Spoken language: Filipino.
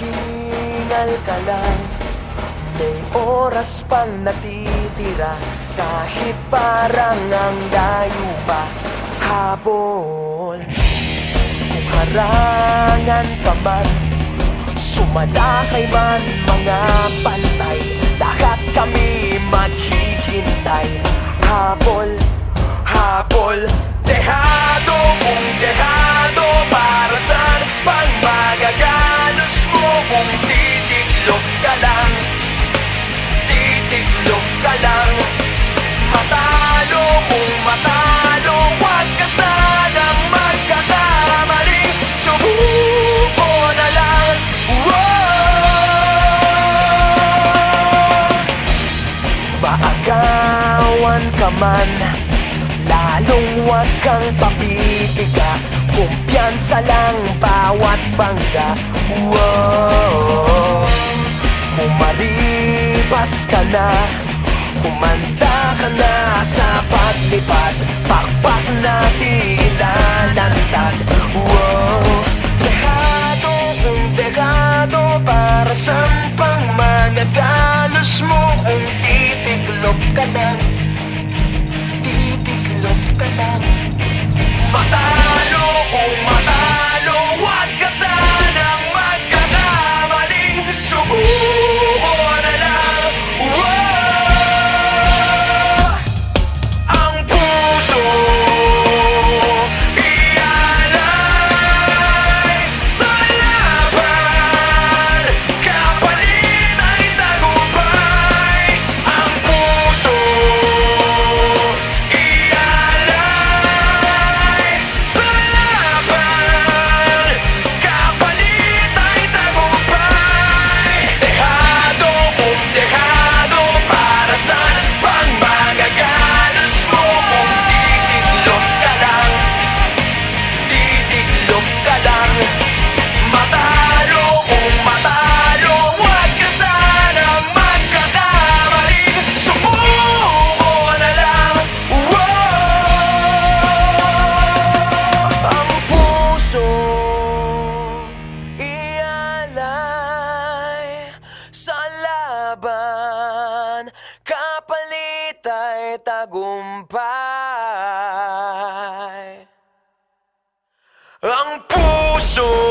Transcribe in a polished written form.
Maghingal ka lang, may oras pang natitira. Kahit parang ang layo pa, habol. Kung harangan ka man, sumalakay man mga bantay, lahat kami maghihintay. Habol, habol, dehado kung dehado. Para saan pang magagalos mo kung titiklop ka lang? Titiklop ka lang. Matalo kung matalo, huwag ka sanang magkakamali. Subuko na lang. Maagawan ka man, lalong huwag kang papipiga. Kumpiyansa lang bawat bangga. Kung maribas ka na, kumanda ka na sa paglipad, pakpak natin ilalantad. Dehado kung dehado, para saan pang magagalos mo kung titiklop ka lang? Titiklop ka lang. Matalo kung matalo, huwag ka sanang magkakamali. Subuko na lang. Ang puso ialay sa laban, kapalit ay tagumpay. Ang puso kapalit ay tagumpay. Ang puso